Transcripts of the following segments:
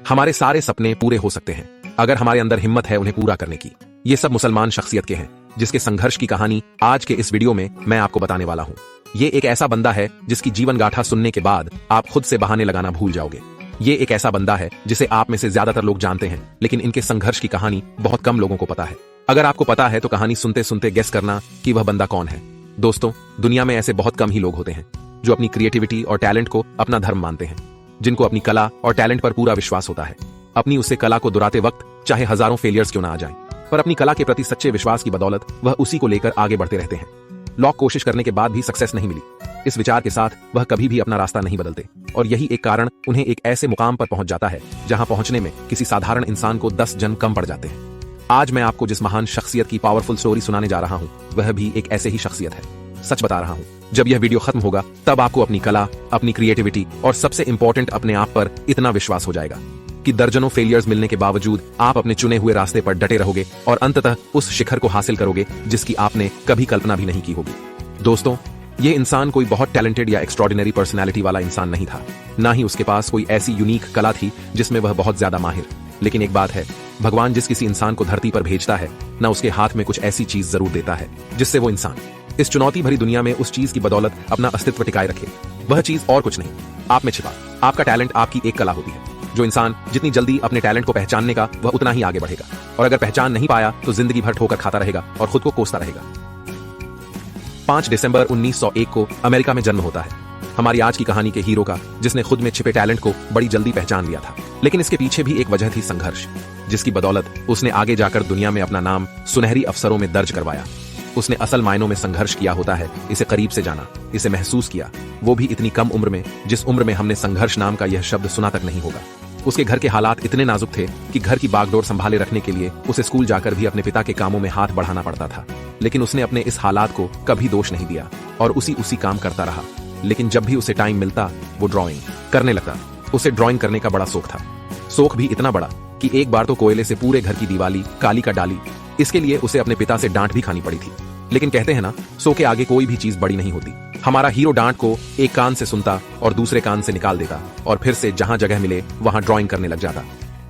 हमारे सारे सपने पूरे हो सकते हैं अगर हमारे अंदर हिम्मत है उन्हें पूरा करने की। ये सब मुसलमान शख्सियत के हैं जिसके संघर्ष की कहानी आज के इस वीडियो में मैं आपको बताने वाला हूँ। ये एक ऐसा बंदा है जिसकी जीवन गाथा सुनने के बाद आप खुद से बहाने लगाना भूल जाओगे। ये एक ऐसा बंदा है जिसे आप में से ज्यादातर लोग जानते हैं, लेकिन इनके संघर्ष की कहानी बहुत कम लोगों को पता है। अगर आपको पता है तो कहानी सुनते सुनते गेस करना कि वह बंदा कौन है। दोस्तों, दुनिया में ऐसे बहुत कम ही लोग होते हैं जो अपनी क्रिएटिविटी और टैलेंट को अपना धर्म मानते हैं, जिनको अपनी कला और टैलेंट पर पूरा विश्वास होता है। अपनी उसे कला को दोहराते वक्त चाहे हजारों फेलियर्स क्यों ना आ जाएं, पर अपनी कला के प्रति सच्चे विश्वास की बदौलत वह उसी को लेकर आगे बढ़ते रहते हैं। लाख कोशिश करने के बाद भी सक्सेस नहीं मिली, इस विचार के साथ वह कभी भी अपना रास्ता नहीं बदलते, और यही एक कारण उन्हें एक ऐसे मुकाम पर पहुंच जाता है जहां पहुंचने में किसी साधारण इंसान को 10 जन्म कम पड़ जाते हैं। आज मैं आपको जिस महान शख्सियत की पावरफुल स्टोरी सुनाने जा रहा हूं, वह भी एक ऐसे ही शख्सियत है। सच बता रहा हूं, जब यह वीडियो खत्म होगा तब आपको अपनी कला, अपनी क्रिएटिविटी और सबसे इंपॉर्टेंट अपने आप पर इतना विश्वास हो जाएगा कि दर्जनों फेलियर्स मिलने के बावजूद आप अपने चुने हुए रास्ते पर डटे रहोगे और अंततः उस शिखर को हासिल करोगे जिसकी आपने कभी कल्पना भी नहीं की होगी। दोस्तों, ये इंसान कोई बहुत टैलेंटेड या एक्स्ट्रॉर्डिनरी पर्सनैलिटी वाला इंसान नहीं था, ना ही उसके पास कोई ऐसी यूनिक कला थी जिसमें वह बहुत ज्यादा माहिर। लेकिन एक बात है, भगवान जिस किसी इंसान को धरती पर भेजता है ना उसके हाथ में कुछ ऐसी चीज जरूर देता है जिससे वो इंसान इस चुनौती भरी दुनिया में उस चीज की बदौलत अपना अस्तित्व टिकाए रखे। वह चीज और कुछ नहीं, आप में छिपा आपका टैलेंट, आपकी एक कला होती है। जो इंसान जितनी जल्दी अपने टैलेंट को पहचानने का, वह उतना ही आगे बढ़ेगा, और अगर पहचान नहीं पाया तो जिंदगी भर ठोकर खाता रहेगा और खुद को कोसता रहेगा। 5 दिसंबर 1901 को अमेरिका में जन्म होता है हमारी आज की कहानी के हीरो का, जिसने खुद में छिपे टैलेंट को बड़ी जल्दी पहचान लिया था। लेकिन इसके पीछे भी एक वजह थी संघर्ष, जिसकी बदौलत उसने आगे जाकर दुनिया में अपना नाम सुनहरी अफसरों में दर्ज करवाया। उसने असल मायनों में संघर्ष किया होता है, इसे करीब से जाना, इसे महसूस किया, वो भी इतनी कम उम्र में जिस उम्र में हमने संघर्ष नाम का यह शब्द सुना तक नहीं होगा। उसके घर के हालात इतने नाजुक थे कि घर की बागडोर संभाले रखने के लिए उसे स्कूल जाकर भी अपने पिता के कामों में हाथ बढ़ाना पड़ता था। लेकिन उसने अपने इस हालात को कभी दोष नहीं दिया और उसी काम करता रहा। लेकिन जब भी उसे टाइम मिलता वो ड्राइंग करने लगता। उसे ड्राइंग करने का बड़ा शौक था, शौक भी इतना बड़ा कि एक बार तो कोयले से पूरे घर की दीवाली काली का डाली। इसके लिए उसे अपने पिता से डांट भी खानी पड़ी थी। लेकिन कहते हैं ना, सो के आगे कोई भी चीज बड़ी नहीं होती। हमारा हीरो डांट को एक कान से सुनता और दूसरे कान से निकाल देता और फिर से जहां जगह मिले वहां ड्राइंग करने लग जाता।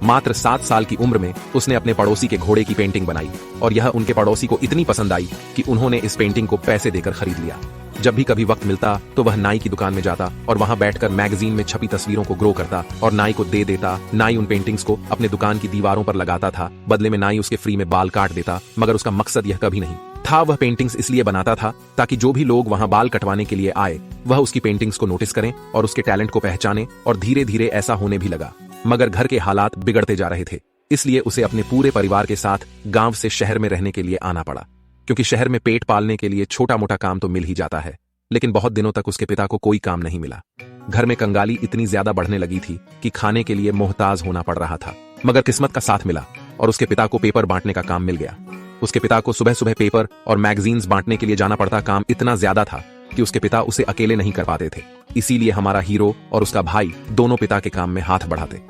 मात्र 7 साल की उम्र में उसने अपने पड़ोसी के घोड़े की पेंटिंग बनाई और यह उनके पड़ोसी को इतनी पसंद आई कि उन्होंने इस पेंटिंग को पैसे देकर खरीद लिया। जब भी कभी वक्त मिलता तो वह नाई की दुकान में जाता और वहां बैठकर मैगजीन में छपी तस्वीरों को ग्रो करता और नाई को दे देता। नाई उन पेंटिंग्स को अपने दुकान की दीवारों पर लगाता था, बदले में नाई उसके फ्री में बाल काट देता। मगर उसका मकसद यह कभी नहीं था। वह पेंटिंग्स इसलिए बनाता था ताकि जो भी लोग वहां बाल कटवाने के लिए आए वह उसकी पेंटिंग्स को नोटिस करें और उसके टैलेंट को पहचाने, और धीरे धीरे ऐसा होने भी लगा। मगर घर के हालात बिगड़ते जा रहे थे, इसलिए उसे अपने पूरे परिवार के साथ गांव से शहर में रहने के लिए आना पड़ा, क्योंकि शहर में पेट पालने के लिए छोटा मोटा काम तो मिल ही जाता है। लेकिन बहुत दिनों तक उसके पिता को कोई काम नहीं मिला। घर में कंगाली इतनी ज्यादा बढ़ने लगी थी कि खाने के लिए मोहताज होना पड़ रहा था। मगर किस्मत का साथ मिला और उसके पिता को पेपर बांटने का काम मिल गया। उसके पिता को सुबह सुबह पेपर और मैगजीन्स बांटने के लिए जाना पड़ता। काम इतना ज्यादा था कि उसके पिता उसे अकेले नहीं कर पाते थे, इसीलिए हमारा हीरो और उसका भाई दोनों पिता के काम में हाथ बढ़ाते।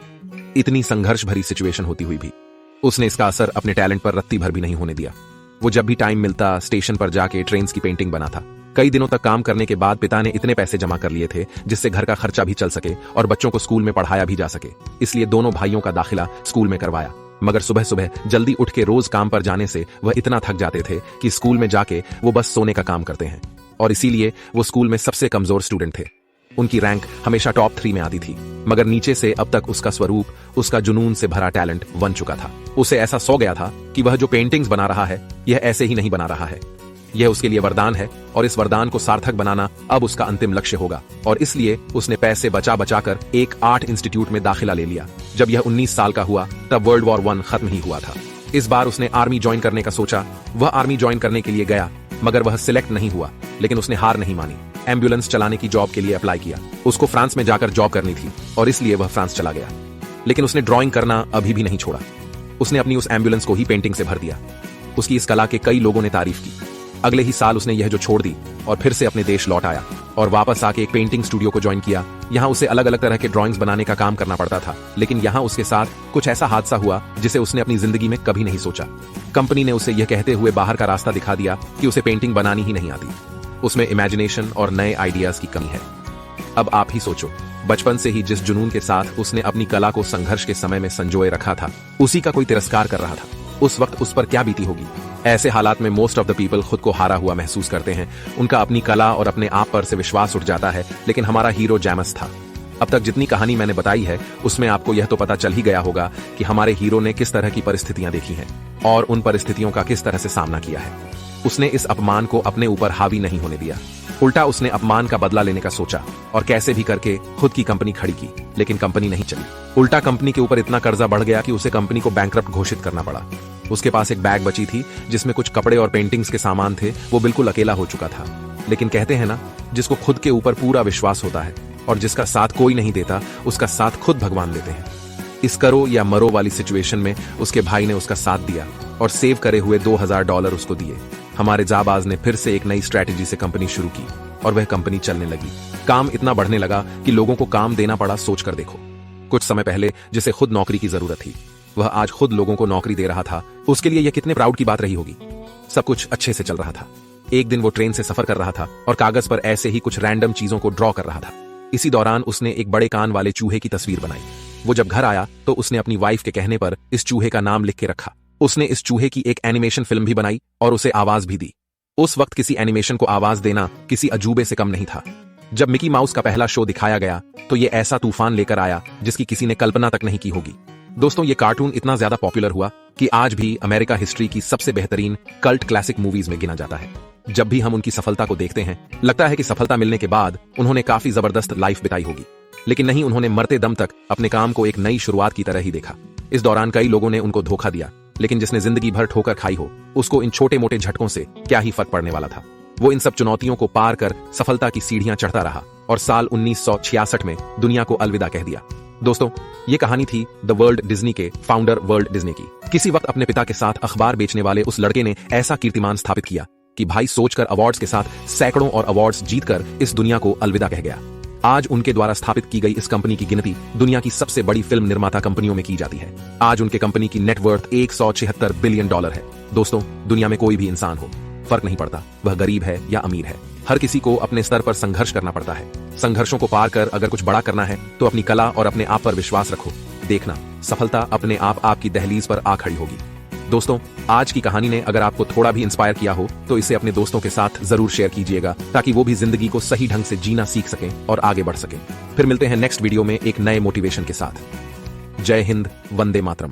इतनी संघर्ष भरी सिचुएशन होती हुई भी उसने इसका असर अपने टैलेंट पर रत्ती भर भी नहीं होने दिया। वो जब भी टाइम मिलता स्टेशन पर जाके ट्रेन्स की पेंटिंग बनाता। कई दिनों तक काम करने के बाद पिता ने इतने पैसे जमा कर लिए थे जिससे घर का खर्चा भी चल सके और बच्चों को स्कूल में पढ़ाया भी जा सके। इसलिए दोनों भाइयों का दाखिला स्कूल में करवाया। मगर सुबह सुबह जल्दी उठ के रोज काम पर जाने से वह इतना थक जाते थे कि स्कूल में जाके वो बस सोने का काम करते हैं, और इसीलिए वो स्कूल में सबसे कमजोर स्टूडेंट थे। उनकी रैंक हमेशा टॉप 3 में आती थी, मगर नीचे से अब तक उसका स्वरूप, उसका जुनून से भरा टैलेंट बन चुका था। उसे ऐसा सो गया था कि वह जो पेंटिंग्स बना रहा है यह ऐसे ही नहीं बना रहा है, यह उसके लिए वरदान है, और इस वरदान को सार्थक बनाना अब उसका अंतिम लक्ष्य होगा। और इसलिए उसने पैसे बचा बचाकर एक आर्ट इंस्टीट्यूट में दाखिला ले लिया। जब यह 19 साल का हुआ तब वर्ल्ड वॉर 1 खत्म ही हुआ था। इस बार उसने आर्मी ज्वाइन करने का सोचा। वह आर्मी ज्वाइन करने के लिए गया, मगर वह सिलेक्ट नहीं हुआ। लेकिन उसने हार नहीं मानी। एम्बुलेंस चलाने की जॉब के लिए अप्लाई किया। उसको फ्रांस में जाकर जॉब करनी थी और इसलिए वह फ्रांस चला गया। लेकिन उसने ड्राइंग करना अभी भी नहीं छोड़ा। उसने अपनी उस एम्बुलेंस को ही पेंटिंग से भर दिया। उसकी इस कला के कई लोगों ने तारीफ की। अगले ही साल उसने यह जो छोड़ दी और फिर से अपने देश लौट आया और वापस आके एक पेंटिंग स्टूडियो को ज्वाइन किया। यहाँ उसे अलग अलग तरह के ड्राइंग्स बनाने का काम करना पड़ता था। लेकिन यहाँ उसके साथ कुछ ऐसा हादसा हुआ जिसे उसने अपनी जिंदगी में कभी नहीं सोचा। कंपनी ने उसे यह कहते हुए बाहर का रास्ता दिखा दिया कि उसे पेंटिंग बनानी ही नहीं आती, उसमें इमेजिनेशन और नए आइडियाज की कमी है। अब आप ही सोचो, बचपन से ही जिस जुनून के साथ उसने अपनी कला को संघर्ष के समय में संजोए रखा था, उसी का कोई तिरस्कार कर रहा था। उस वक्त उस पर क्या बीती होगी। ऐसे हालात में मोस्ट ऑफ द पीपल खुद को हारा हुआ महसूस करते हैं। उनका अपनी कला और अपने आप पर से विश्वास उठ जाता है। लेकिन हमारा हीरो जैमस था। अब तक जितनी कहानी मैंने बताई है उसमें आपको यह तो पता चल ही गया होगा कि हमारे हीरो ने किस तरह की परिस्थितियां देखी हैं और उन परिस्थितियों का किस तरह से सामना किया है। उसने इस अपमान को अपने ऊपर हावी नहीं होने दिया, उल्टा उसने अपमान का बदला लेने का सोचा और कैसे भी करके खुद की कंपनी खड़ी की। लेकिन कंपनी नहीं चली। उल्टा कंपनी के ऊपर इतना कर्जा बढ़ गया कि उसे कंपनी को बैंकरप्ट घोषित करना पड़ा। उसके पास एक बैग बची थी जिसमें कुछ कपड़े और पेंटिंग्स के सामान थे। वो बिल्कुल अकेला हो चुका था। लेकिन कहते हैं ना, जिसको खुद के ऊपर पूरा विश्वास होता है और जिसका साथ कोई नहीं देता, उसका साथ खुद भगवान देते हैं। इस करो या मरो वाली सिचुएशन में उसके भाई ने उसका साथ दिया और सेव करे हुए $2000 उसको दिए। हमारे जाबाज ने फिर से एक नई स्ट्रैटेजी से कंपनी शुरू की और वह कंपनी चलने लगी। काम इतना बढ़ने लगा कि लोगों को काम देना पड़ा। सोच कर देखो, कुछ समय पहले जिसे खुद नौकरी की जरूरत थी, वह आज खुद लोगों को नौकरी दे रहा था। उसके लिए यह कितने प्राउड की बात रही होगी। सब कुछ अच्छे से चल रहा था। एक दिन वो ट्रेन से सफर कर रहा था और कागज पर ऐसे ही कुछ रैंडम चीजों को ड्रॉ कर रहा था। इसी दौरान उसने एक बड़े कान वाले चूहे की तस्वीर बनाई। वो जब घर आया तो उसने अपनी वाइफ के कहने पर इस चूहे का नाम लिख के रखा। उसने इस चूहे की एक एनिमेशन फिल्म भी बनाई और उसे आवाज भी दी। उस वक्त किसी एनिमेशन को आवाज देना किसी अजूबे से कम नहीं था। जब मिकी माउस का पहला शो दिखाया गया तो ये ऐसा तूफान लेकर आया जिसकी किसी ने कल्पना तक नहीं की होगी। दोस्तों, ये कार्टून इतना ज्यादा पॉपुलर हुआ कि आज भी अमेरिका हिस्ट्री की सबसे बेहतरीन कल्ट क्लासिक मूवीज में गिना जाता है। जब भी हम उनकी सफलता को देखते हैं, लगता है कि सफलता मिलने के बाद उन्होंने काफी जबरदस्त लाइफ बिताई होगी। लेकिन नहीं, उन्होंने मरते दम तक अपने काम को एक नई शुरुआत की तरह ही देखा। इस दौरान कई लोगों ने उनको धोखा दिया, लेकिन जिसने जिंदगी भर ठोकर खाई हो, उसको इन छोटे मोटे झटकों से क्या ही फर्क पड़ने वाला था। वो इन सब चुनौतियों को पार कर सफलता की सीढ़ियां चढ़ता रहा और साल 1966 में दुनिया को अलविदा कह दिया। दोस्तों, ये कहानी थी द वर्ल्ड डिज्नी के फाउंडर वर्ल्ड डिज्नी की। किसी वक्त अपने पिता के साथ अखबार बेचने वाले उस लड़के ने ऐसा कीर्तिमान स्थापित किया कि भाई सोचकर अवार्ड्स के साथ सैकड़ों और अवार्ड्स जीतकर इस दुनिया को अलविदा कह गया। आज उनके द्वारा स्थापित की गई इस कंपनी की गिनती दुनिया की सबसे बड़ी फिल्म निर्माता कंपनियों में की जाती है। आज उनके कंपनी की नेटवर्थ $176 बिलियन है। दोस्तों, दुनिया में कोई भी इंसान हो, फर्क नहीं पड़ता वह गरीब है या अमीर है। हर किसी को अपने स्तर पर संघर्ष करना पड़ता है। संघर्षों को पार कर अगर कुछ बड़ा करना है तो अपनी कला और अपने आप पर विश्वास रखो। देखना, सफलता अपने आप आपकी दहलीज पर आ खड़ी होगी। दोस्तों, आज की कहानी ने अगर आपको थोड़ा भी इंस्पायर किया हो तो इसे अपने दोस्तों के साथ जरूर शेयर कीजिएगा, ताकि वो भी जिंदगी को सही ढंग से जीना सीख सकें और आगे बढ़ सकें। फिर मिलते हैं नेक्स्ट वीडियो में एक नए मोटिवेशन के साथ। जय हिंद, वंदे मातरम।